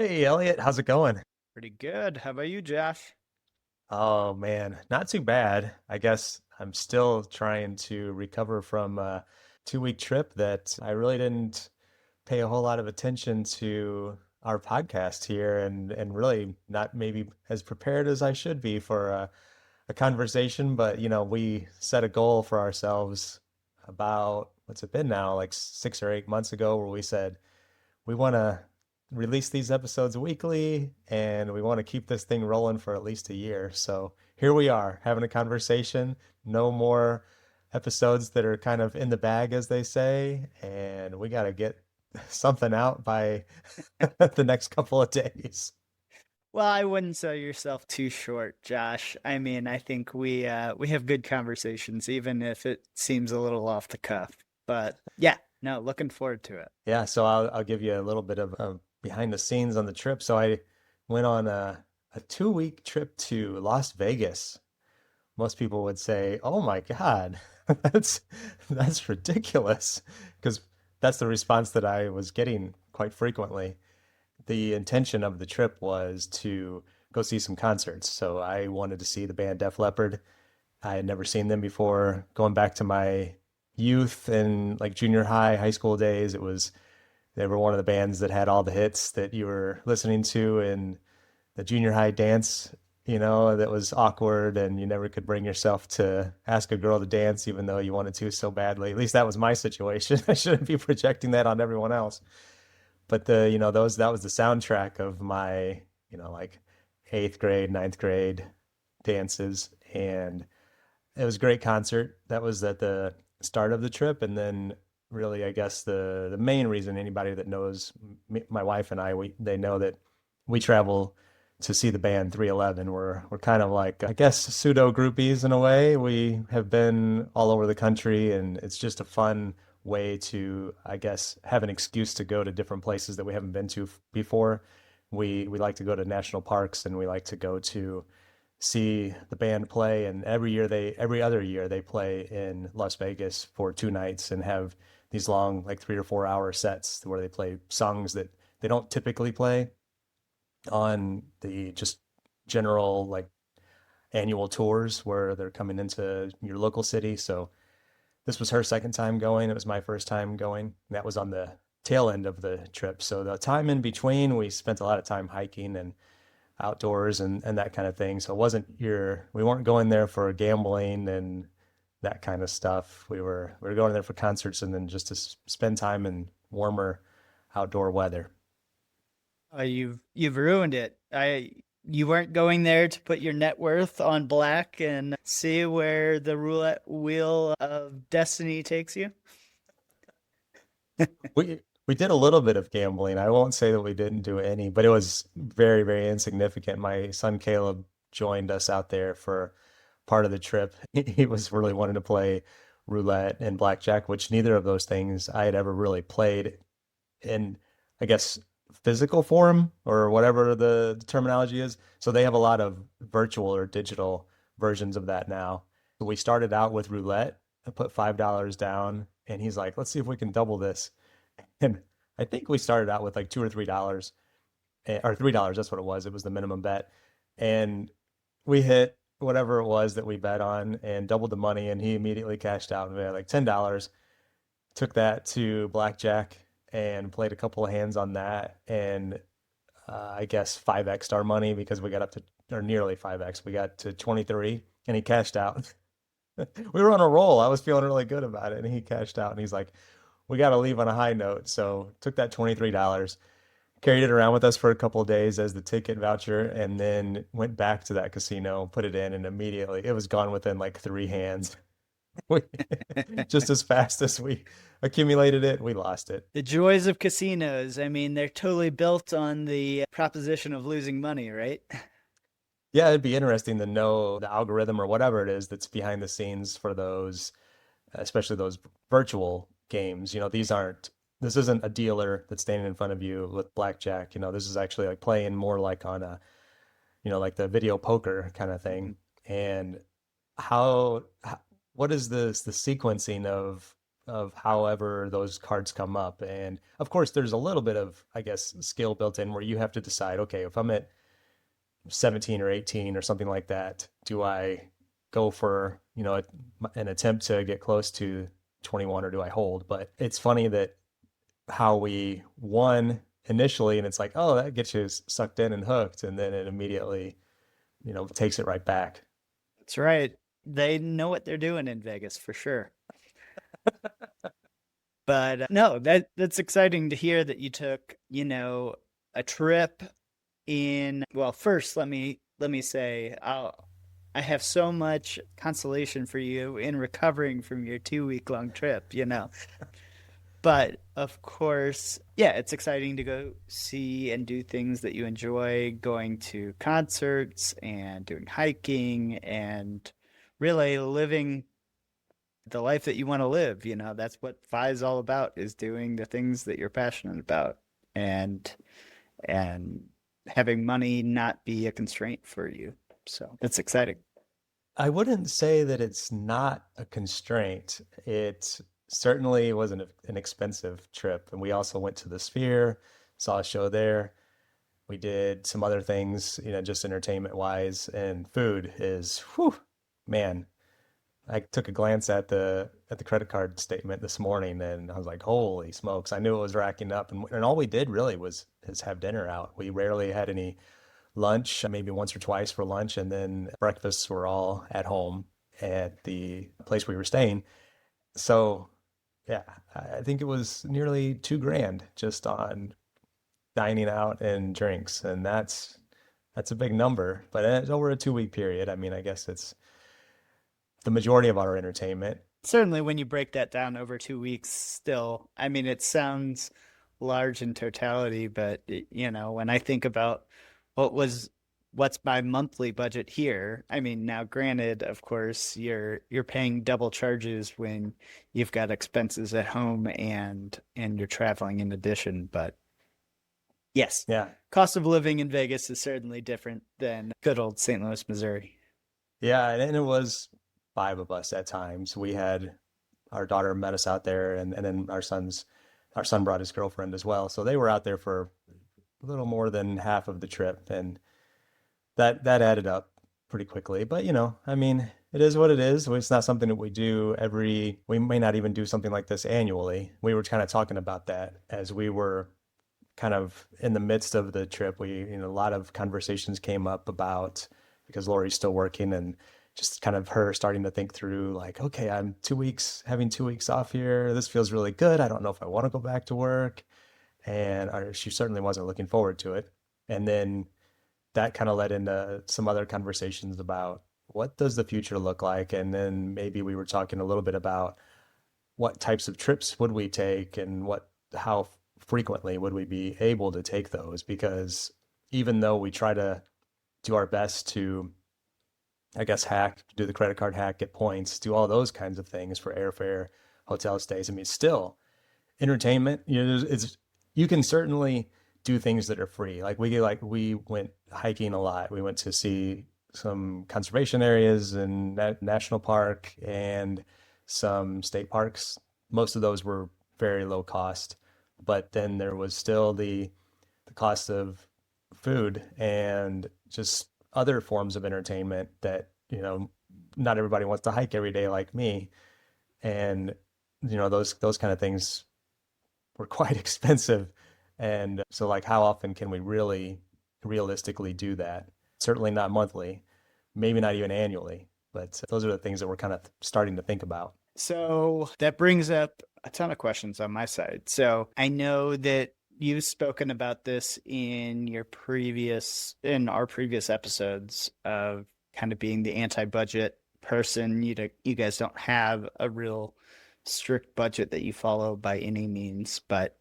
Hey Elliot, how's it going? Pretty good. How about you, Josh? Oh man, not too bad. I guess I'm still trying to recover from a 2 week trip that I really didn't pay a whole lot of attention to our podcast here and really not maybe as prepared as I should be for a conversation. But we set a goal for ourselves about what's it been now, like 6 or 8 months ago, where we said we want to release these episodes weekly and we want to keep this thing rolling for at least a year. So here we are having a conversation. No more episodes that are kind of in the bag, as they say. And we got to get something out by the next couple of days. Well, I wouldn't sell yourself too short, Josh. I mean, I think we have good conversations, even if it seems a little off the cuff. But yeah, no, looking forward to it. Yeah, so I'll give you a little bit of behind the scenes on the trip. So I went on a 2 week trip to Las Vegas. Most people would say, "Oh my God, that's that's ridiculous," because that's the response that I was getting quite frequently. The intention of the trip was to go see some concerts. So I wanted to see the band Def Leppard. I had never seen them before. Going back to my youth and like junior high, high school days, they were one of the bands that had all the hits that you were listening to in the junior high dance, that was awkward and you never could bring yourself to ask a girl to dance even though you wanted to so badly. At least that was my situation. I shouldn't be projecting that on everyone else. But those that was the soundtrack of my, like eighth grade, ninth grade dances. And it was a great concert. That was at the start of the trip. And then really, I guess the main reason anybody that knows my wife and I, they know that we travel to see the band 311. We're kind of like, I guess, pseudo groupies in a way. We have been all over the country, and it's just a fun way to, I guess, have an excuse to go to different places that we haven't been to before. We like to go to national parks, and we like to go to see the band play. And every other year they play in Las Vegas for 2 nights and have these long, like 3 or 4 hour sets where they play songs that they don't typically play on the just general like annual tours where they're coming into your local city. So this was her second time going. It was my first time going. That was on the tail end of the trip. So the time in between, we spent a lot of time hiking and outdoors and that kind of thing. So it wasn't we weren't going there for gambling and that kind of stuff. We were going there for concerts and then just to spend time in warmer outdoor weather. You've ruined it. You weren't going there to put your net worth on black and see where the roulette wheel of destiny takes you. We did a little bit of gambling. I won't say that we didn't do any, but it was very, very insignificant. My son Caleb joined us out there for part of the trip. He was really wanting to play roulette and blackjack, which neither of those things I had ever really played in, I guess, physical form or whatever the terminology is. So they have a lot of virtual or digital versions of that now. So we started out with roulette. I put $5 down, and he's like, "Let's see if we can double this." And I think we started out with like $2 or $3, or $3. That's what it was. It was the minimum bet, and we hit whatever it was that we bet on and doubled the money. And he immediately cashed out and we had like $10. Took that to blackjack and played a couple of hands on that, and I guess 5x our money because we got up to, or nearly 5x. We got to 23, and he cashed out. We were on a roll. I was feeling really good about it, and he cashed out, and he's like, "We got to leave on a high note." So took that $23, carried it around with us for a couple of days as the ticket voucher, and then went back to that casino, put it in, and immediately it was gone within like 3 hands. We, just as fast as we accumulated it, we lost it. The joys of casinos. I mean, they're totally built on the proposition of losing money, right? Yeah, it'd be interesting to know the algorithm or whatever it is that's behind the scenes for those, especially those virtual games. This isn't a dealer that's standing in front of you with blackjack. This is actually like playing more like on like the video poker kind of thing. And how what is the sequencing of of however those cards come up. And of course, there's a little bit of, I guess, skill built in where you have to decide, okay, if I'm at 17 or 18 or something like that, do I go for, an attempt to get close to 21 or do I hold? But it's funny that how we won initially, and it's like, oh, that gets you sucked in and hooked, and then it immediately, takes it right back. That's right. They know what they're doing in Vegas for sure. But no, that's exciting to hear that you took, a trip in, well, first let me say I have so much consolation for you in recovering from your 2 week long trip, But of course, yeah, it's exciting to go see and do things that you enjoy, going to concerts and doing hiking and really living the life that you want to live. That's what FI is all about, is doing the things that you're passionate about and and having money not be a constraint for you. So that's exciting. I wouldn't say that it's not a constraint. It certainly was an expensive trip. And we also went to the Sphere, saw a show there. We did some other things, just entertainment wise. And food is, whew, man. I took a glance at the credit card statement this morning and I was like, holy smokes. I knew it was racking up. And all we did really was is have dinner out. We rarely had any lunch, maybe once or twice for lunch, and then breakfasts were all at home at the place we were staying. So yeah, I think it was nearly 2 grand just on dining out and drinks, and that's a big number. But it's over a 2 week period. I mean, I guess it's the majority of our entertainment. Certainly, when you break that down over 2 weeks, still, I mean, it sounds large in totality, but when I think about what was what's my monthly budget here, I mean, now granted, of course, you're paying double charges when you've got expenses at home and you're traveling in addition, but yes, Yeah. cost of living in Vegas is certainly different than good old St. Louis, Missouri. Yeah, and it was five of us at times. We had our daughter met us out there, and then our son brought his girlfriend as well. So they were out there for a little more than half of the trip, and that added up pretty quickly. But I mean, it is what it is. It's not something that we do we may not even do something like this annually. We were kind of talking about that as we were kind of in the midst of the trip. A lot of conversations came up about, because Lori's still working, and just kind of her starting to think through like, okay, I'm 2 weeks, having 2 weeks off here. This feels really good. I don't know if I want to go back to work. And she certainly wasn't looking forward to it. And then that kind of led into some other conversations about what does the future look like? And then maybe we were talking a little bit about what types of trips would we take and how frequently would we be able to take those? Because even though we try to do our best to, I guess, do the credit card hack, get points, do all those kinds of things for airfare, hotel stays. I mean, still entertainment, you can certainly do things that are free. We went hiking a lot. We went to see some conservation areas and national park and some state parks. Most of those were very low cost, but then there was still the cost of food and just other forms of entertainment that, not everybody wants to hike every day like me. And, those kind of things were quite expensive. And so like, how often can we really realistically do that? Certainly not monthly, maybe not even annually, but those are the things that we're kind of starting to think about. So that brings up a ton of questions on my side. So I know that you've spoken about this in our previous episodes of kind of being the anti-budget person. You guys don't have a real strict budget that you follow by any means, but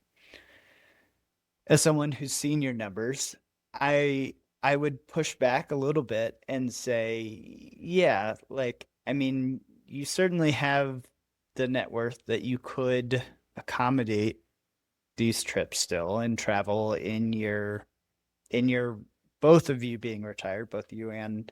as someone who's seen your numbers, I would push back a little bit and say, yeah, like, I mean, you certainly have the net worth that you could accommodate these trips still and travel in your both of you being retired, both you and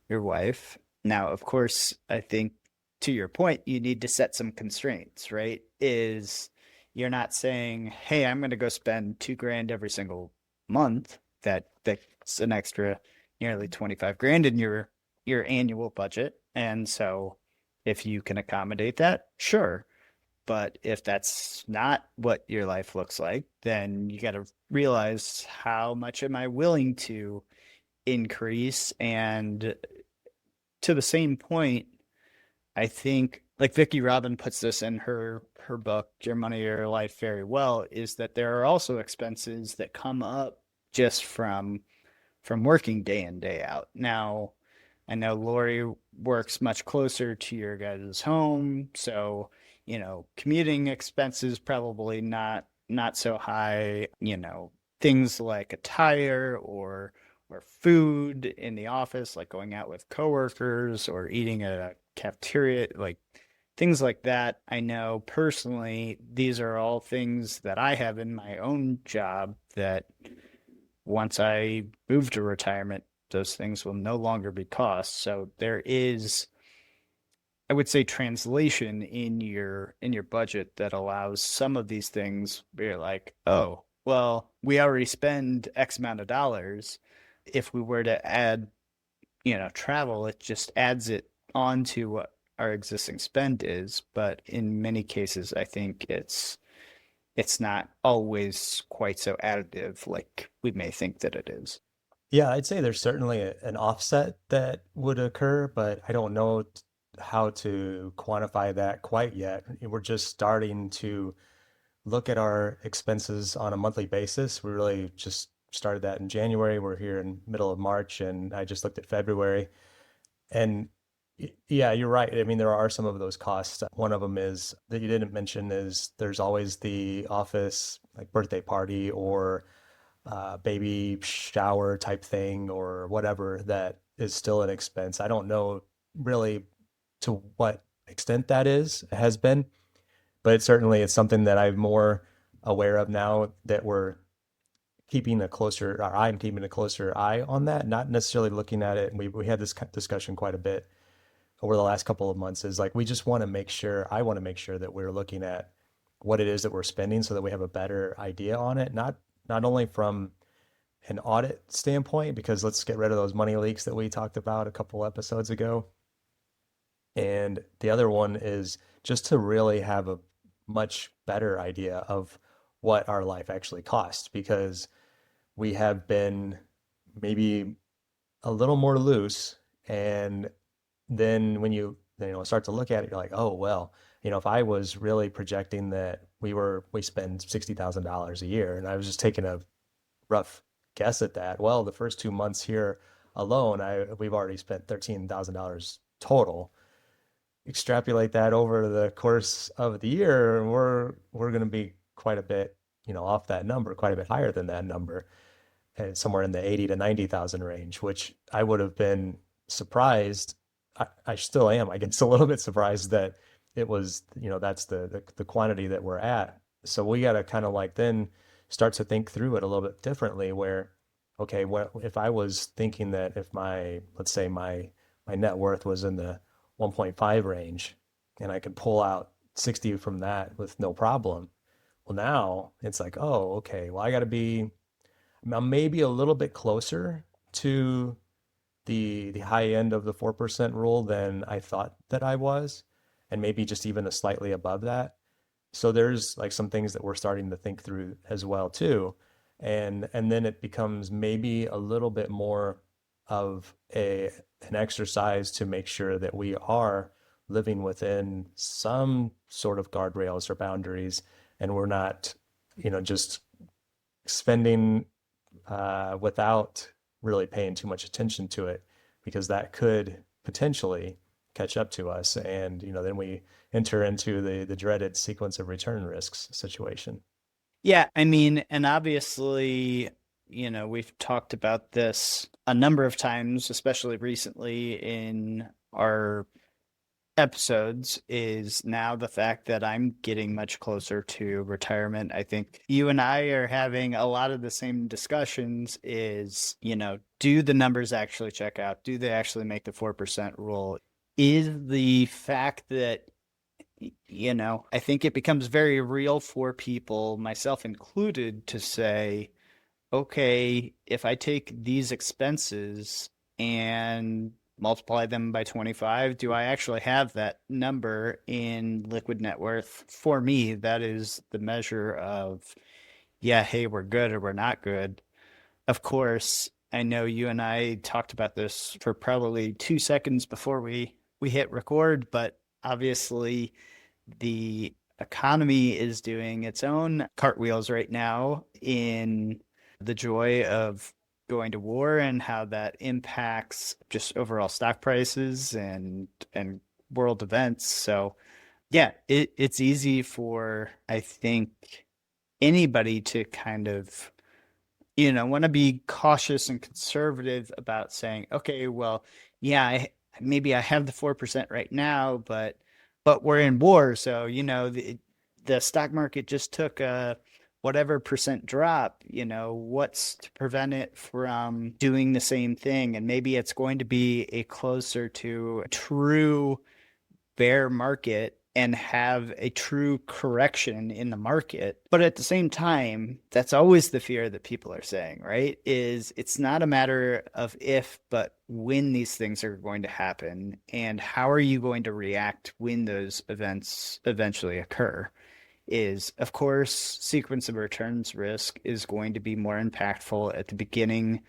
your wife. Now, of course, I think to your point, you need to set some constraints, right? Is you're not saying, hey, I'm going to go spend $2,000 every single month. That's an extra nearly 25 grand in your annual budget. And so if you can accommodate that, sure. But if that's not what your life looks like, then you got to realize, how much am I willing to increase? And to the same point, I think, like Vicki Robin puts this in her book, Your Money, Your Life, very well, is that there are also expenses that come up just from working day in, day out. Now, I know Lori works much closer to your guys' home, so commuting expenses probably not so high. Things like attire or food in the office, like going out with coworkers or eating at a cafeteria, like things like that. I know personally, these are all things that I have in my own job that once I move to retirement, those things will no longer be costs. So there is, I would say, translation in your budget that allows some of these things be like, oh, well, we already spend X amount of dollars. If we were to add, travel, it just adds it onto what our existing spend is. But in many cases, I think it's not always quite so additive like we may think that it is. Yeah, I'd say there's certainly an offset that would occur, but I don't know how to quantify that quite yet. We're just starting to look at our expenses on a monthly basis. We really just started that in January. We're here in middle of March, and I just looked at February. And yeah, you're right. I mean, there are some of those costs. One of them is that you didn't mention is there's always the office like birthday party or baby shower type thing or whatever that is still an expense. I don't know really to what extent that has been, but it certainly is something that I'm more aware of now that I'm keeping a closer eye on that, not necessarily looking at it. And we had this discussion quite a bit over the last couple of months is like, I want to make sure that we're looking at what it is that we're spending so that we have a better idea on it, not only from an audit standpoint, because let's get rid of those money leaks that we talked about a couple episodes ago. And the other one is just to really have a much better idea of what our life actually costs, because we have been maybe a little more loose. And then when you start to look at it, you're like, oh, well, if I was really projecting that we spend $60,000 a year, and I was just taking a rough guess at that, well, the first 2 months here alone, we've already spent $13,000 total. Extrapolate that over the course of the year, and we're going to be quite a bit, off that number, quite a bit higher than that number, and somewhere in the 80 to 90,000 range, which I would have been surprised. I still am, I guess, a little bit surprised that it was, that's the quantity that we're at. So we got to kind of like then start to think through it a little bit differently where, okay, what if I was thinking that if let's say my net worth was in the 1.5 range and I could pull out 60 from that with no problem. Well, now it's like, oh, okay, well, I'm maybe a little bit closer to the high end of the 4% rule than I thought that I was, and maybe just even a slightly above that. So there's like some things that we're starting to think through as well too. And then it becomes maybe a little bit more of an exercise to make sure that we are living within some sort of guardrails or boundaries, and we're not, just spending without really paying too much attention to it, because that could potentially catch up to us. And, then we enter into the dreaded sequence of return risks situation. Yeah, I mean, and obviously, we've talked about this a number of times, especially recently in our episodes, is now the fact that I'm getting much closer to retirement. I think you and I are having a lot of the same discussions is, do the numbers actually check out? Do they actually make the 4% rule? is the fact that, I think it becomes very real for people, myself included, to say, okay, if I take these expenses and multiply them by 25, do I actually have that number in liquid net worth? For me, that is the measure of, yeah, hey, we're good or we're not good. Of course, I know you and I talked about this for probably 2 seconds before we hit record, but obviously the economy is doing its own cartwheels right now in the joy of going to war and how that impacts just overall stock prices and world events. So yeah, it's easy for, I think, anybody to kind of, want to be cautious and conservative about saying, okay, well, yeah, maybe I have the 4% right now, but we're in war, so the stock market just took a whatever percent drop. What's to prevent it from doing the same thing? And maybe it's going to be a closer to true bear market and have a true correction in the market. But at the same time, that's always the fear that people are saying, right? Is it's not a matter of if, but when these things are going to happen, and how are you going to react when those events eventually occur? Is, of course, sequence of returns risk is going to be more impactful at the beginning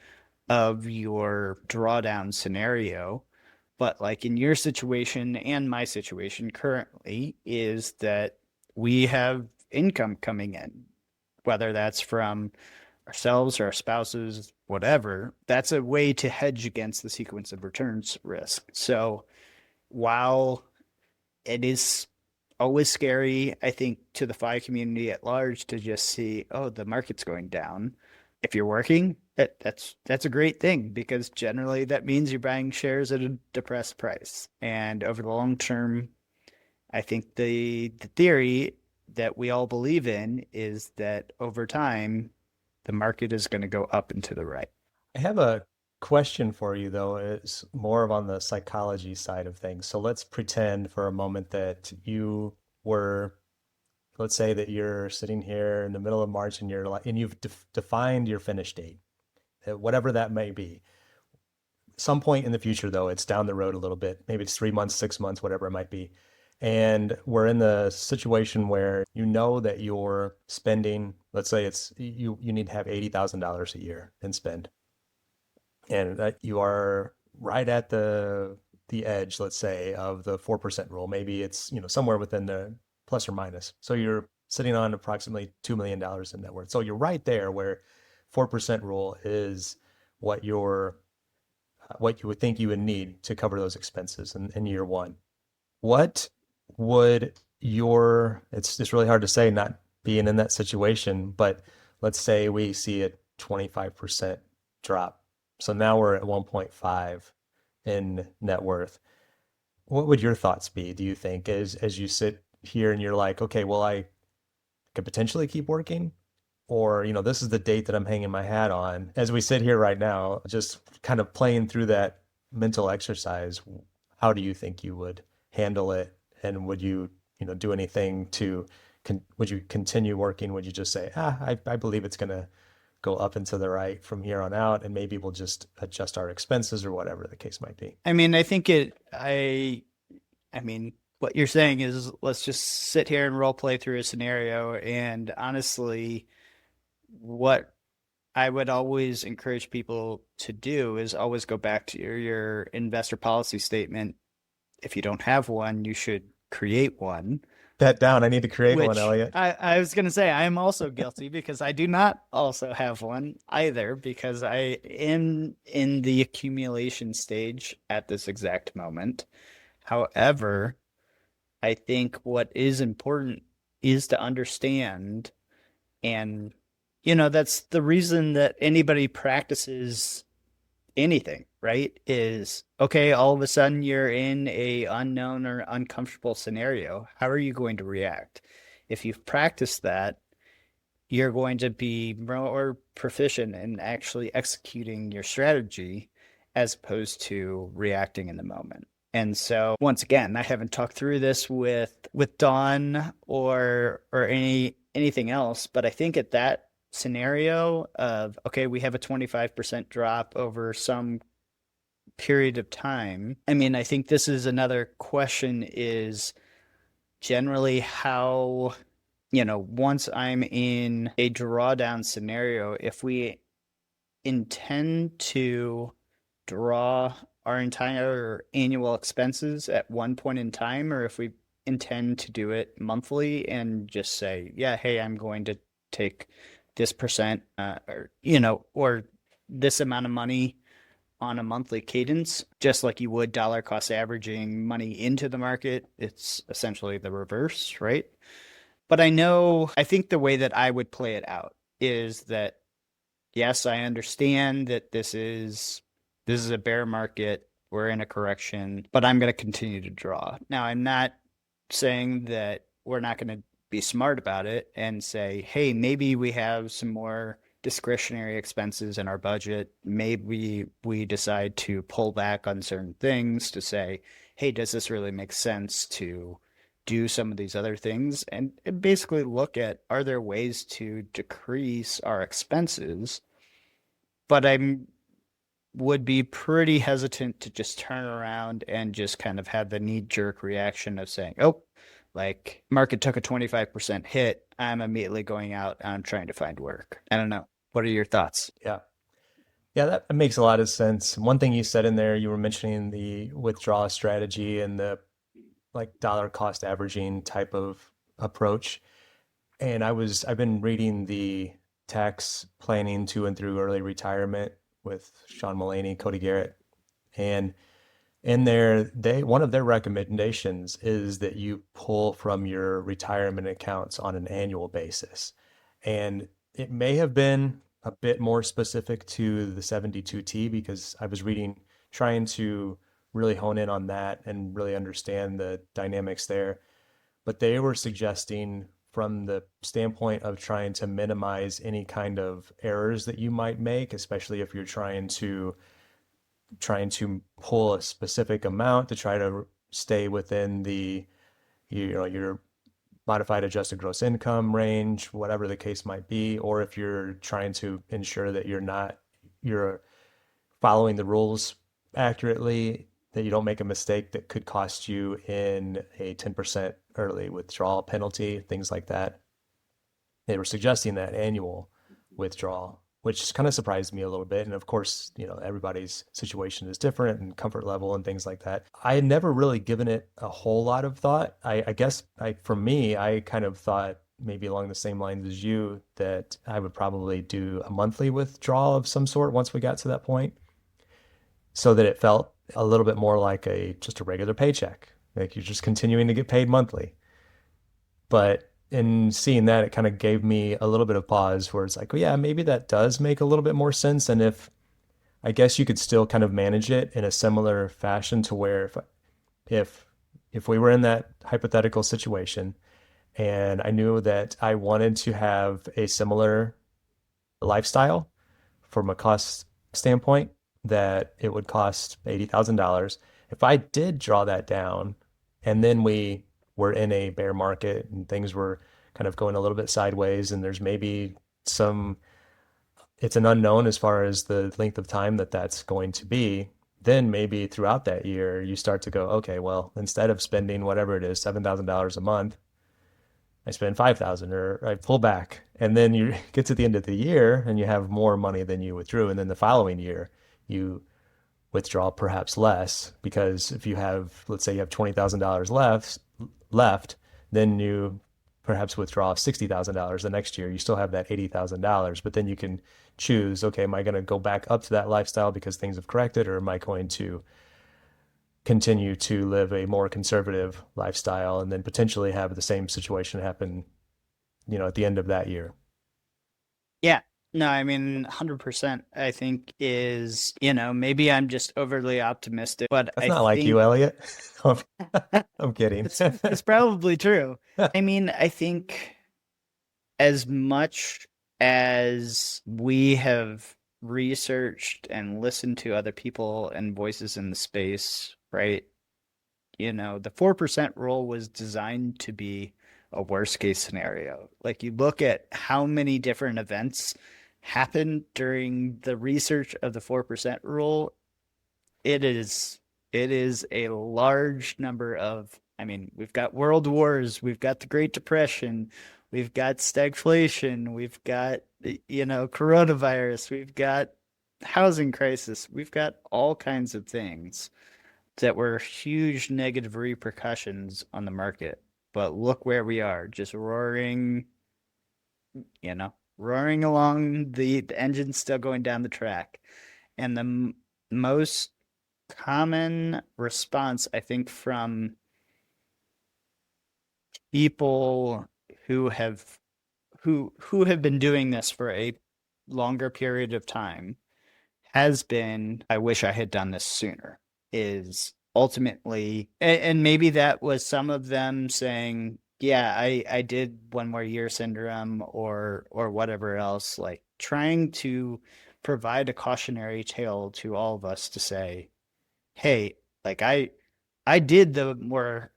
of your drawdown scenario. But like in your situation and my situation currently is that we have income coming in, whether that's from ourselves or our spouses, whatever. That's a way to hedge against the sequence of returns risk. So while it is always scary, I think, to the FI community at large to just see, oh, the market's going down. If you're working, that's a great thing, because generally that means you're buying shares at a depressed price. And over the long term, I think the theory that we all believe in is that over time, the market is going to go up and to the right. I have a question for you, though. It's more of on the psychology side of things. So let's pretend for a moment that you were, let's say that you're sitting here in the middle of March and you're like, and you've defined your finish date, whatever that may be. Some point in the future, though, it's down the road a little bit. Maybe it's 3 months, 6 months, whatever it might be. And we're in the situation where you know that you're spending, let's say it's you need to have $80,000 a year and spend. And that you are right at the edge, let's say, of the 4% rule. Maybe it's, somewhere within the plus or minus. So you're sitting on approximately $2 million in net worth. So you're right there where 4% rule is what what you would think you would need to cover those expenses in year one. What would it's just really hard to say not being in that situation, but let's say we see a 25% drop. So now we're at 1.5 in net worth. What would your thoughts be, do you think, as you sit here and you're like, okay, well, I could potentially keep working, or, this is the date that I'm hanging my hat on. As we sit here right now, just kind of playing through that mental exercise, how do you think you would handle it? And would you, do anything would you continue working? Would you just say, I believe it's going to go up and to the right from here on out, and maybe we'll just adjust our expenses or whatever the case might be? I mean, I mean, what you're saying is let's just sit here and role play through a scenario. And honestly, what I would always encourage people to do is always go back to your investor policy statement. If you don't have one, you should create one. Bet down. I need to create one, Which Elliot. I was going to say, I am also guilty because I do not also have one either, because I am in the accumulation stage at this exact moment. However, I think what is important is to understand, and that's the reason that anybody practices anything, right? Is okay, all of a sudden you're in a unknown or uncomfortable scenario. How are you going to react? If you've practiced that, you're going to be more proficient in actually executing your strategy as opposed to reacting in the moment. And so once again, I haven't talked through this with Dawn or anything else, but I think at that scenario of, okay, we have a 25% drop over some period of time. I mean, I think this is another question, is generally how, once I'm in a drawdown scenario, if we intend to draw our entire annual expenses at one point in time, or if we intend to do it monthly and just say, yeah, hey, I'm going to take this percent, or this amount of money on a monthly cadence, just like you would dollar cost averaging money into the market. It's essentially the reverse, right? But I think the way that I would play it out is that, yes, I understand that this is a bear market. We're in a correction, but I'm going to continue to draw. Now, I'm not saying that we're not going to be smart about it and say, hey, maybe we have some more discretionary expenses in our budget. Maybe we decide to pull back on certain things to say, hey, does this really make sense to do some of these other things? And basically look at, are there ways to decrease our expenses? But would be pretty hesitant to just turn around and just kind of have the knee-jerk reaction of saying, oh, like market took a 25% hit, I'm immediately going out and I'm trying to find work. I don't know. What are your thoughts? Yeah. Yeah, that makes a lot of sense. One thing you said in there, you were mentioning the withdrawal strategy and the like dollar cost averaging type of approach. And I've been reading the Tax Planning to and Through Early Retirement with Sean Mullaney, Cody Garrett. And in there, one of their recommendations is that you pull from your retirement accounts on an annual basis. And it may have been a bit more specific to the 72T because I was trying to really hone in on that and really understand the dynamics there. But they were suggesting from the standpoint of trying to minimize any kind of errors that you might make, especially if you're trying to pull a specific amount to try to stay within the your modified adjusted gross income range, whatever the case might be, or if you're trying to ensure that you're following the rules accurately, that you don't make a mistake that could cost you in a 10% early withdrawal penalty, things like that. They were suggesting that annual withdrawal, which kind of surprised me a little bit. And of course, everybody's situation is different and comfort level and things like that. I had never really given it a whole lot of thought. I guess for me, I kind of thought maybe along the same lines as you that I would probably do a monthly withdrawal of some sort once we got to that point, so that it felt a little bit more like just a regular paycheck. Like you're just continuing to get paid monthly. But in seeing that, it kind of gave me a little bit of pause where it's like, oh yeah, maybe that does make a little bit more sense. And if I guess you could still kind of manage it in a similar fashion to where if we were in that hypothetical situation and I knew that I wanted to have a similar lifestyle from a cost standpoint, that it would cost $80,000. If I did draw that down and then we were in a bear market and things were kind of going a little bit sideways and there's maybe it's an unknown as far as the length of time that that's going to be, then maybe throughout that year you start to go, okay, well, instead of spending whatever it is, $7,000 a month, I spend 5,000 or I pull back. And then you get to the end of the year and you have more money than you withdrew. And then the following year you withdraw perhaps less, because if you have, let's say you have $20,000 left, then you perhaps withdraw $60,000 the next year. You still have that $80,000, but then you can choose, okay, am I going to go back up to that lifestyle because things have corrected, or am I going to continue to live a more conservative lifestyle and then potentially have the same situation happen, at the end of that year? Yeah. No, I mean, 100%, I think is, maybe I'm just overly optimistic, but That's I not like you, think Elliot. I'm kidding. it's probably true. I mean, I think as much as we have researched and listened to other people and voices in the space, right? The 4% rule was designed to be a worst case scenario. Like, you look at how many different events happened during the research of the 4% rule, it is a large number of, I mean, we've got world wars, we've got the Great Depression, we've got stagflation, we've got coronavirus, we've got housing crisis, we've got all kinds of things that were huge negative repercussions on the market. But look where we are, just roaring along, the engine's still going down the track. And the most common response, I think, from people who have been doing this for a longer period of time has been, I wish I had done this sooner, is ultimately, and maybe that was some of them saying, yeah, I did one more year syndrome or whatever else, like trying to provide a cautionary tale to all of us to say, hey, like I did the more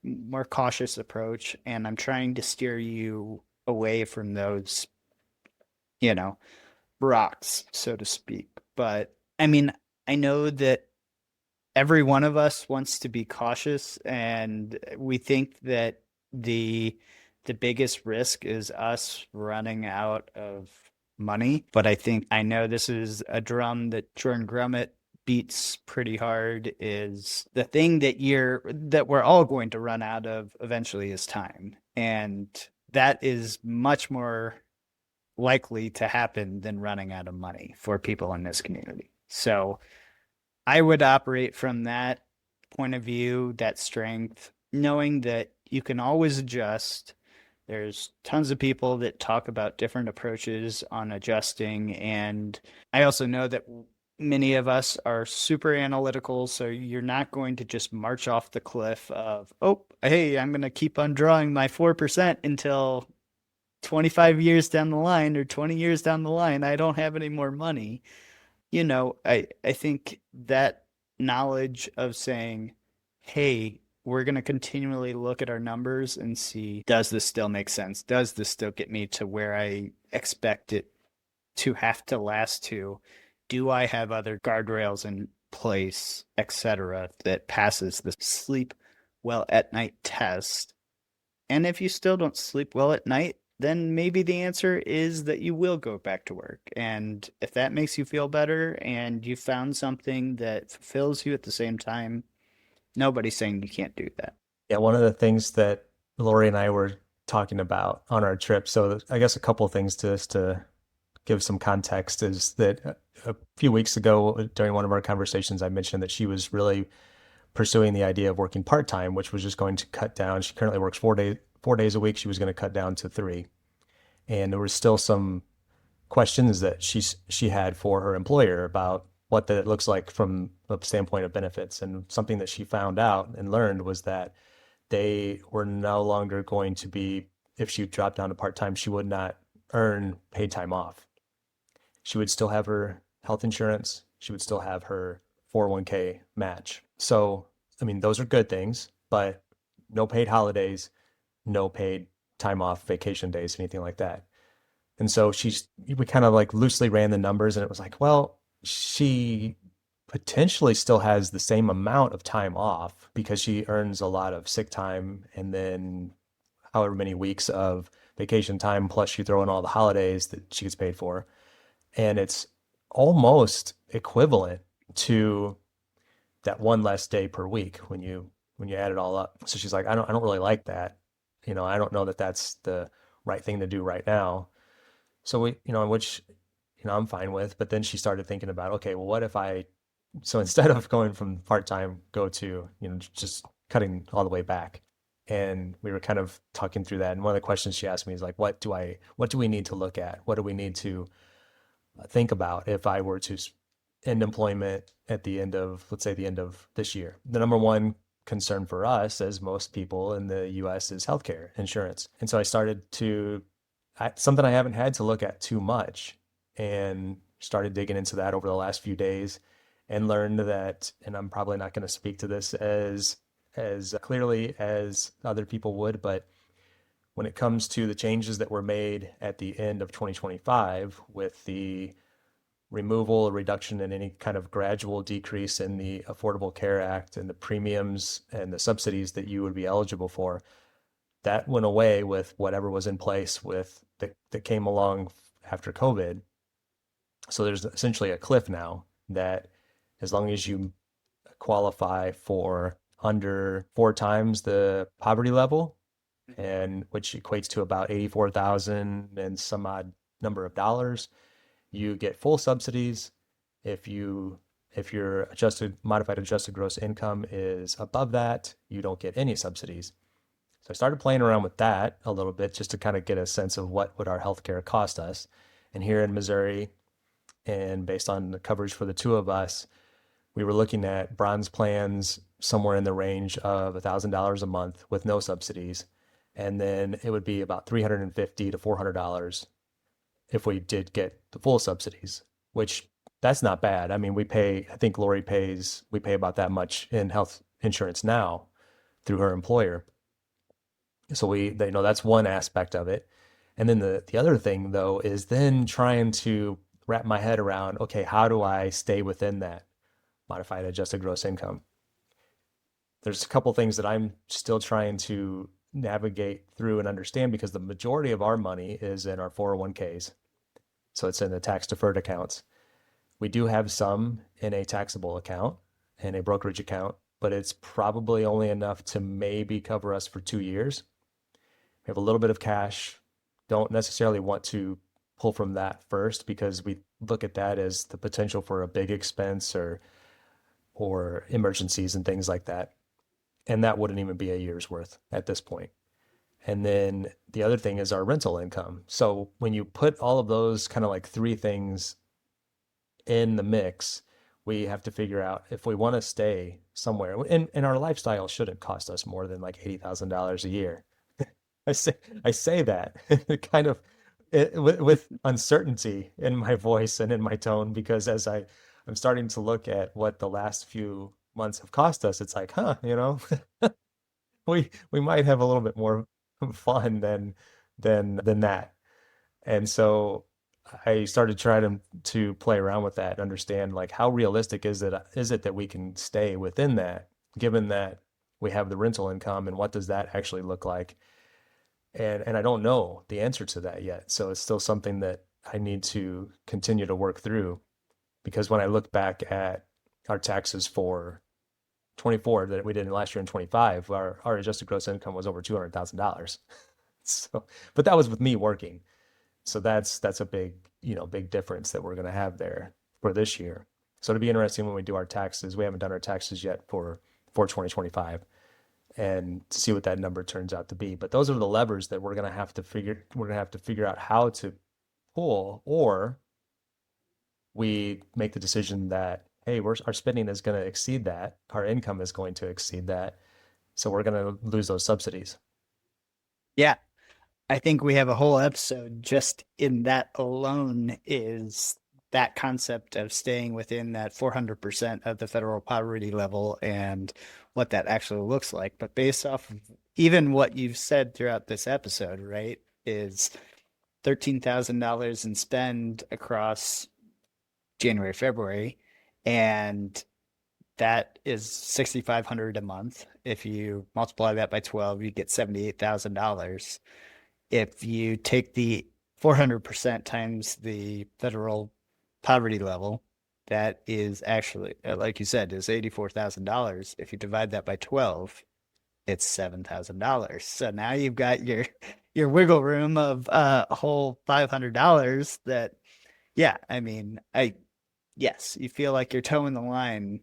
cautious approach, and I'm trying to steer you away from those, you know, rocks, so to speak. But I mean, I know that every one of us wants to be cautious, and we think that the biggest risk is us running out of money. But I know this is a drum that Jordan Grummett beats pretty hard, is the thing that we're all going to run out of eventually is time. And that is much more likely to happen than running out of money for people in this community. So I would operate from that point of view, that strength, knowing that you can always adjust. There's tons of people that talk about different approaches on adjusting. And I also know that many of us are super analytical. So you're not going to just march off the cliff of, oh, hey, I'm going to keep on drawing my 4% until 25 years down the line or 20 years down the line, I don't have any more money. I think that knowledge of saying, hey, we're going to continually look at our numbers and see, does this still make sense? Does this still get me to where I expect it to have to last to? Do I have other guardrails in place, etc., that passes the sleep well at night test? And if you still don't sleep well at night, then maybe the answer is that you will go back to work. And if that makes you feel better and you found something that fulfills you at the same time, nobody's saying you can't do that. Yeah, one of the things that Lori and I were talking about on our trip, so I guess a couple of things to give some context is that a few weeks ago during one of our conversations, I mentioned that she was really pursuing the idea of working part-time, which was just going to cut down. She currently works 4 days a week. She was going to cut down to 3. And there was still some questions that she had for her employer about what that looks like from a standpoint of benefits. And something that she found out and learned was that they were no longer going to be, if she dropped down to part-time, she would not earn paid time off. She would still have her health insurance. She would still have her 401k match. So, I mean, those are good things, but no paid holidays, no paid time off, vacation days, anything like that. And so we kind of like loosely ran the numbers, and it was like, well, she potentially still has the same amount of time off because she earns a lot of sick time and then however many weeks of vacation time, plus you throw in all the holidays that she gets paid for. And it's almost equivalent to that one less day per week when you add it all up. So she's like, I don't really like that. I don't know that that's the right thing to do right now. So which I'm fine with. But then she started thinking about, okay, well, what if so instead of going from part-time, go to, just cutting all the way back. And we were kind of talking through that. And one of the questions she asked me is like, what do we need to look at? What do we need to think about if I were to end employment at the end of, let's say, the end of this year? The number one concern for us, as most people in the US, is healthcare insurance. And so I started something I haven't had to look at too much, and started digging into that over the last few days and learned that, and I'm probably not going to speak to this as as clearly as other people would, but when it comes to the changes that were made at the end of 2025 with the removal or reduction in any kind of gradual decrease in the Affordable Care Act and the premiums and the subsidies that you would be eligible for, that went away with whatever was in place with that came along after COVID. So there's essentially a cliff now that as long as you qualify for under 4 times the poverty level, and which equates to about 84,000 and some odd number of dollars, you get full subsidies. If your modified adjusted gross income is above that, you don't get any subsidies. So I started playing around with that a little bit just to kind of get a sense of what would our healthcare cost us. And here in Missouri, and based on the coverage for the two of us, we were looking at bronze plans somewhere in the range of $1,000 a month with no subsidies. And then it would be about $350 to $400 if we did get the full subsidies, which that's not bad. I mean, I think Lori we pay about that much in health insurance now through her employer. So that's one aspect of it. And then the other thing though is then trying to wrap my head around, okay, how do I stay within that modified adjusted gross income? There's a couple things that I'm still trying to navigate through and understand because the majority of our money is in our 401ks. So it's in the tax deferred accounts. We do have some in a taxable account and a brokerage account, but it's probably only enough to maybe cover us for 2 years. We have a little bit of cash. Don't necessarily want to pull from that first because we look at that as the potential for a big expense or emergencies and things like that. And that wouldn't even be a year's worth at this point. And then the other thing is our rental income. So when you put all of those kind of like three things in the mix, we have to figure out if we want to stay somewhere. And our lifestyle shouldn't cost us more than like $80,000 a year. I say that kind of with uncertainty in my voice and in my tone, because as I'm starting to look at what the last few months have cost us, it's like, we might have a little bit more fun than that. And so I started trying to play around with that and understand like how realistic is it that we can stay within that, given that we have the rental income, and what does that actually look like? And I don't know the answer to that yet. So it's still something that I need to continue to work through, because when I look back at our taxes for 24 that we did last year in 25, our adjusted gross income was over $200,000. So, but that was with me working. So that's a big difference that we're going to have there for this year. So it'll be interesting when we do our taxes. We haven't done our taxes yet for 2025, and to see what that number turns out to be. But those are the levers that we're going to have to figure out how to pull, or we make the decision that, hey, our spending is going to exceed that, our income is going to exceed that, so we're going to lose those subsidies. Yeah, I think we have a whole episode just in that alone, is that concept of staying within that 400% of the federal poverty level and what that actually looks like. But based off of even what you've said throughout this episode, right, is $13,000 in spend across January, February, and that is $6,500 a month. If you multiply that by 12, you get $78,000. If you take the 400% times the federal poverty level, that is actually, like you said, is $84,000. If you divide that by 12, it's $7,000. So now you've got your wiggle room of a whole $500 that, yeah, I mean, yes, you feel like you're towing the line,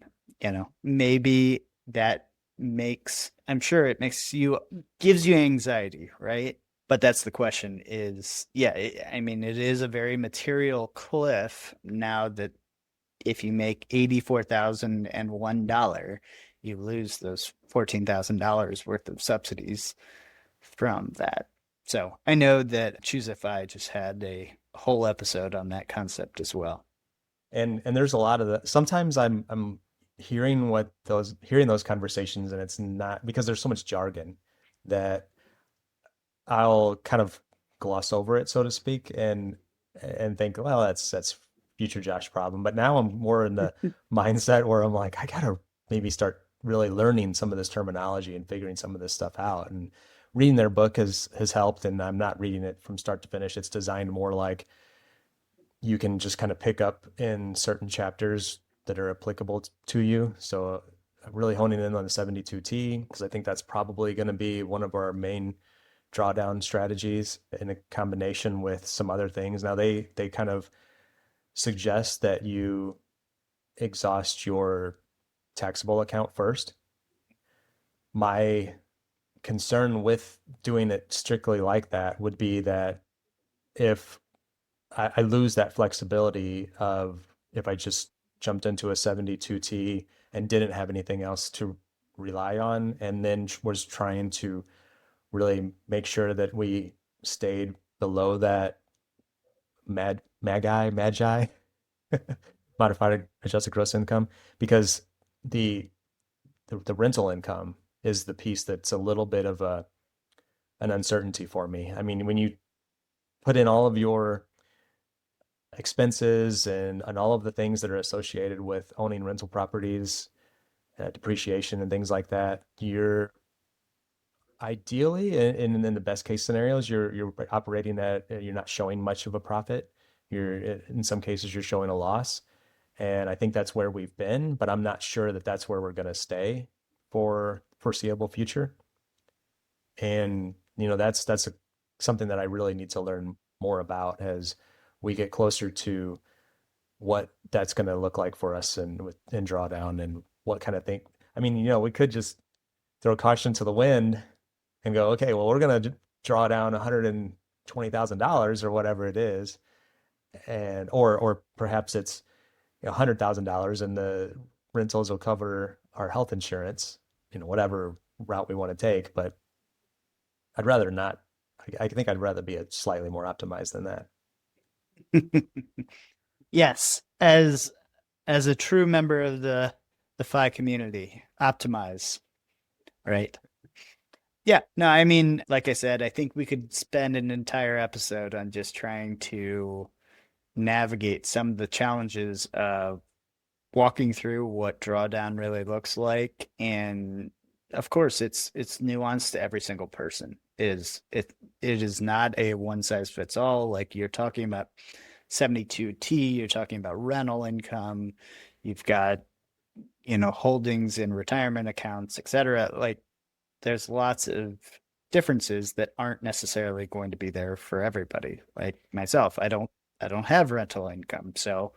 maybe that I'm sure it gives you anxiety, right? But that's the question is, yeah, I mean, it is a very material cliff now that if you make $84,001, you lose those $14,000 worth of subsidies from that. So I know that ChooseFI just had a whole episode on that concept as well. And there's a lot of that. Sometimes I'm hearing those conversations, and it's not because there's so much jargon that I'll kind of gloss over it, so to speak, and think, well, that's future Josh problem. But now I'm more in the mindset where I'm like, I gotta maybe start really learning some of this terminology and figuring some of this stuff out. And reading their book has helped, and I'm not reading it from start to finish. It's designed more like you can just kind of pick up in certain chapters that are applicable to you. So I'm really honing in on the 72T because I think that's probably going to be one of our main drawdown strategies in a combination with some other things. Now they kind of suggest that you exhaust your taxable account first. My concern with doing it strictly like that would be that if I lose that flexibility of if I just jumped into a 72T and didn't have anything else to rely on, and then was trying to really make sure that we stayed below that MAGI, modified adjusted gross income, because the rental income is the piece that's a little bit of an uncertainty for me. I mean, when you put in all of your expenses and all of the things that are associated with owning rental properties, depreciation and things like that, you're ideally, in the best case scenarios, you're operating at, you're not showing much of a profit. You're in some cases you're showing a loss, and I think that's where we've been. But I'm not sure that that's where we're going to stay for foreseeable future. And that's something that I really need to learn more about as we get closer to what that's going to look like for us and in drawdown and what kind of thing. I mean, we could just throw caution to the wind and go, okay, well, we're going to draw down $120,000 or whatever it is. And, or perhaps it's $100,000 and the rentals will cover our health insurance, whatever route we want to take. But I'd rather not. I think I'd rather be slightly more optimized than that. Yes, as a true member of the FI community, optimize, right? Yeah, no, I mean, like I said, I think we could spend an entire episode on just trying to navigate some of the challenges of walking through what drawdown really looks like. And of course, it's nuanced to every single person. It is not a one size fits all. Like you're talking about 72T, you're talking about rental income, you've got holdings in retirement accounts, etc. Like there's lots of differences that aren't necessarily going to be there for everybody. Like myself, I don't have rental income, so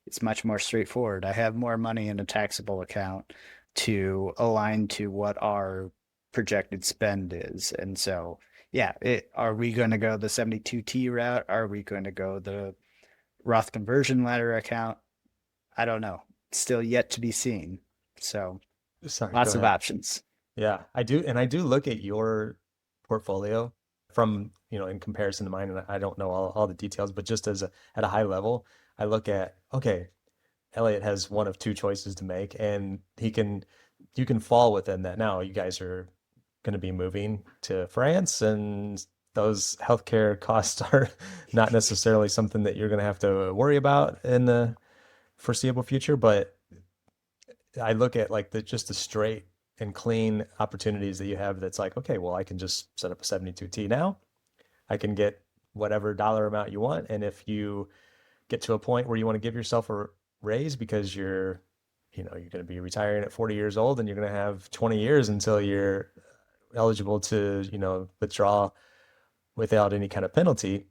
it's much more straightforward. I have more money in a taxable account to align to what our projected spend is. And so, yeah, are we going to go the 72T route? Are we going to go the Roth conversion ladder account? I don't know. It's still yet to be seen. So, Sorry, lots go of ahead. options. Yeah, I do. And I do look at your portfolio from, in comparison to mine. And I don't know all the details, but just at a high level, I look at, okay, Elliot has one of two choices to make, and you can fall within that. Now you guys are going to be moving to France, and those healthcare costs are not necessarily something that you're going to have to worry about in the foreseeable future. But I look at like just the straight and clean opportunities that you have. That's like, okay, well, I can just set up a 72T now. I can get whatever dollar amount you want, and if you get to a point where you want to give yourself a raise because you're going to be retiring at 40 years old and you're going to have 20 years until you're eligible to, withdraw without any kind of penalty,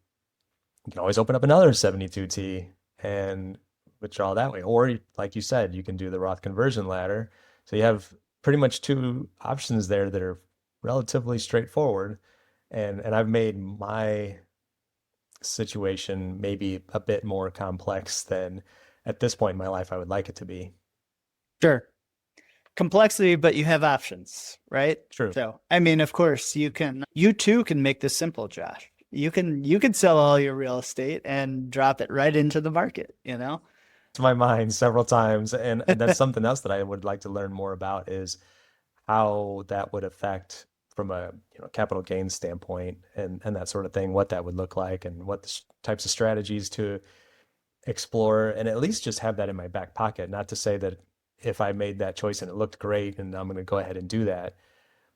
you can always open up another 72T and withdraw that way. Or like you said, you can do the Roth conversion ladder. So you have pretty much two options there that are relatively straightforward. And I've made my situation maybe a bit more complex than at this point in my life I would like it to be. Sure. Complexity, but you have options, right? True. So, I mean, of course, you too can make this simple, Josh. You can sell all your real estate and drop it right into the market, to my mind several times. And that's something else that I would like to learn more about is how that would affect from a capital gains standpoint and that sort of thing, what that would look like and what the types of strategies to explore and at least just have that in my back pocket. Not to say that if I made that choice and it looked great and I'm going to go ahead and do that,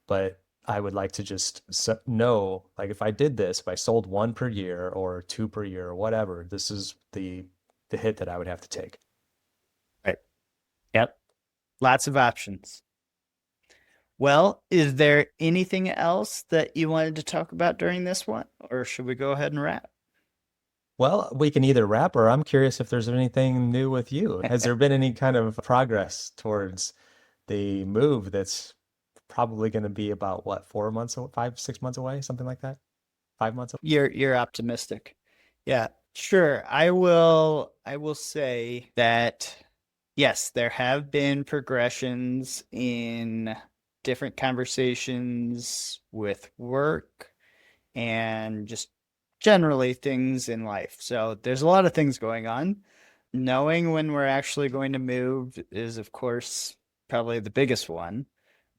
but I would like to just know, like if I did this, if I sold one per year or two per year or whatever, this is the hit that I would have to take. Right. Yep. Lots of options. Well, is there anything else that you wanted to talk about during this one, or should we go ahead and wrap? Well, we can either wrap or I'm curious if there's anything new with you. Has there been any kind of progress towards the move that's probably going to be about what, 4 months, 5, 6 months away, something like that? 5 months away? You're optimistic. Yeah, sure. I will say that yes, there have been progressions in different conversations with work and just generally things in life. So there's a lot of things going on. Knowing when we're actually going to move is, of course, probably the biggest one.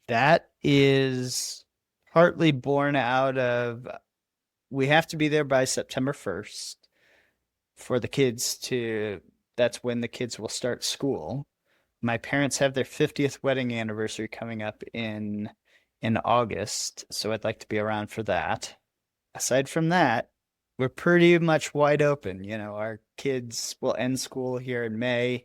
That is partly born out of we have to be there by September 1st for the kids to, that's when the kids will start school. My parents have their 50th wedding anniversary coming up in August, so I'd like to be around for that. Aside from that, we're pretty much wide open. Our kids will end school here in May.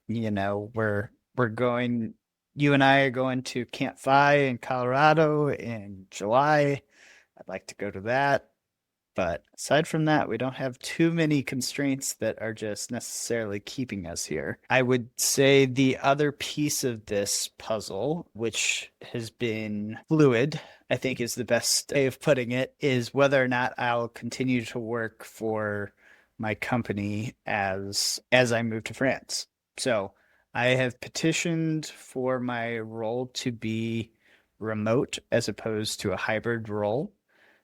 We're going, you and I are going to Camp Fi in Colorado in July. I'd like to go to that. But aside from that, we don't have too many constraints that are just necessarily keeping us here. I would say the other piece of this puzzle, which has been fluid, I think is the best way of putting it, is whether or not I'll continue to work for my company as I move to France. So I have petitioned for my role to be remote as opposed to a hybrid role.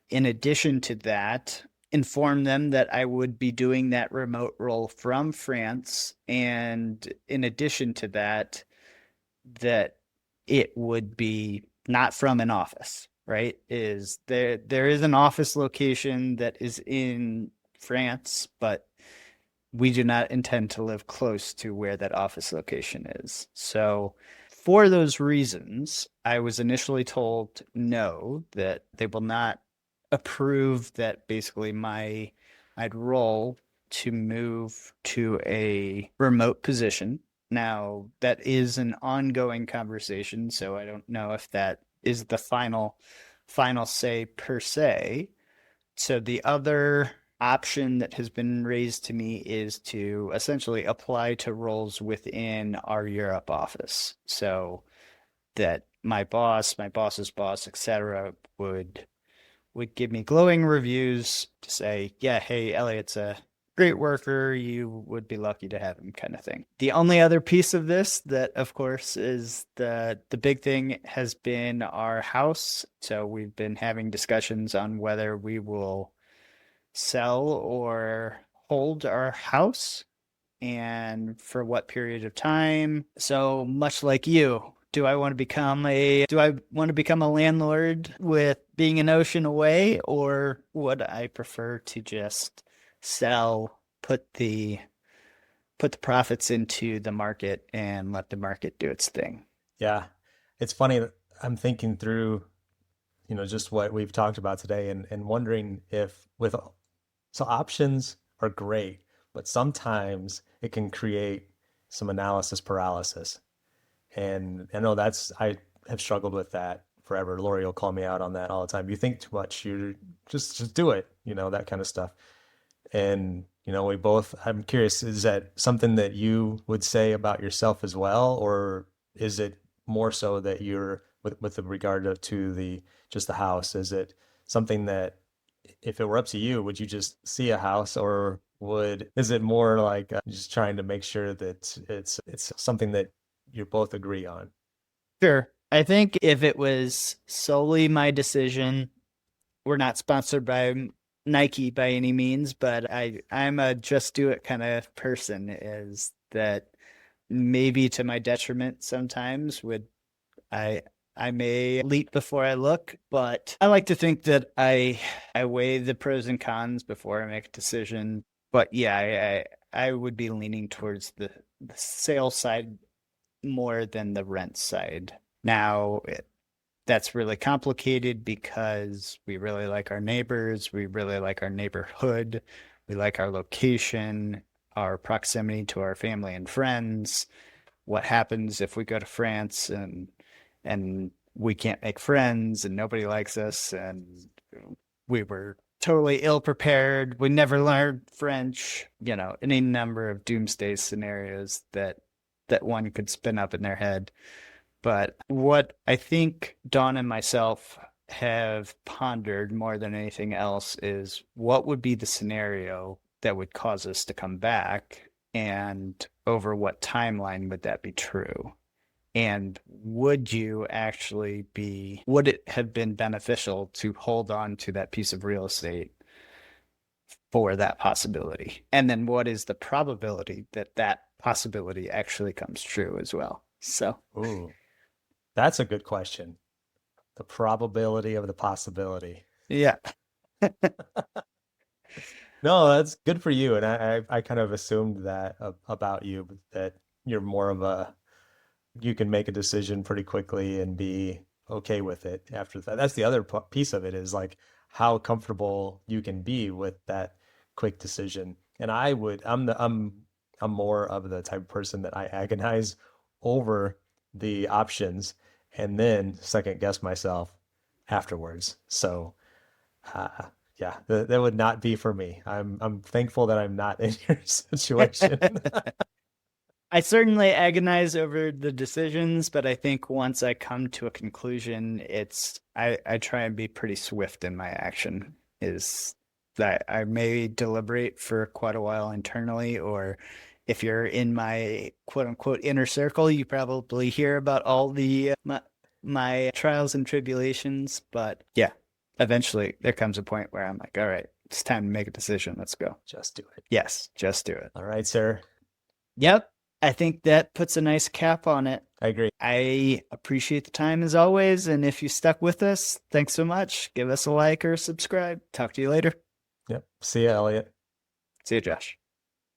In addition to that, inform them that I would be doing that remote role from France. And in addition to that, that it would be not from an office, right? There is an office location that is in France, but we do not intend to live close to where that office location is. So for those reasons, I was initially told no, that they will not approve that basically I'd roll to move to a remote position. Now, that is an ongoing conversation, so I don't know if that is the final say per se. So the other option that has been raised to me is to essentially apply to roles within our Europe office. So that my boss's boss, etc., would give me glowing reviews to say, yeah, hey, Elliot's a great worker. You would be lucky to have him, kind of thing. The only other piece of this that, of course, is the big thing has been our house. So we've been having discussions on whether we will sell or hold our house and for what period of time. So much like you, do I want to become a landlord with being an ocean away, or would I prefer to just sell, put the profits into the market and let the market do its thing? Yeah. It's funny. I'm thinking through, just what we've talked about today and wondering if so options are great, but sometimes it can create some analysis paralysis. And I know I have struggled with that forever. Lori will call me out on that all the time. You think too much, you just do it, that kind of stuff. And, I'm curious, is that something that you would say about yourself as well? Or is it more so that you're with regard to just the house? Is it something that if it were up to you, would you just see a house, or is it more like just trying to make sure that it's something that you both agree on? Sure. I think if it was solely my decision, we're not sponsored by Nike by any means, but I'm a just do it kind of person. Is that maybe to my detriment sometimes? Would I I may leap before I look, but I like to think that I weigh the pros and cons before I make a decision. But yeah, I would be leaning towards the sale side more than the rent side. Now, that's really complicated because we really like our neighbors, we really like our neighborhood, we like our location, our proximity to our family and friends. What happens if we go to France and we can't make friends and nobody likes us and we were totally ill prepared, we never learned French, any number of doomsday scenarios that one could spin up in their head. But what I think Dawn and myself have pondered more than anything else is what would be the scenario that would cause us to come back, and over what timeline would that be true? And would it have been beneficial to hold on to that piece of real estate for that possibility? And then what is the probability that that possibility actually comes true as well? So, Ooh, that's a good question. The probability of the possibility. yeah. No, that's good for you. And I kind of assumed that about you, that you're more of you can make a decision pretty quickly and be okay with it after that. That's the other piece of it, is like how comfortable you can be with that quick decision. And I'm more of the type of person that I agonize over the options and then second guess myself afterwards. So, uh, yeah, that would not be for me. I'm thankful that I'm not in your situation. I certainly agonize over the decisions, but I think once I come to a conclusion, I try and be pretty swift in my action. Is that I may deliberate for quite a while internally, or if you're in my quote unquote inner circle, you probably hear about all the my trials and tribulations. But yeah, eventually there comes a point where I'm like, all right, it's time to make a decision. Let's go. Just do it. Yes, just do it. All right, sir. Yep. I think that puts a nice cap on it. I agree. I appreciate the time as always. And if you stuck with us, thanks so much. Give us a like or subscribe. Talk to you later. Yep. See ya, Elliot. See you, Josh.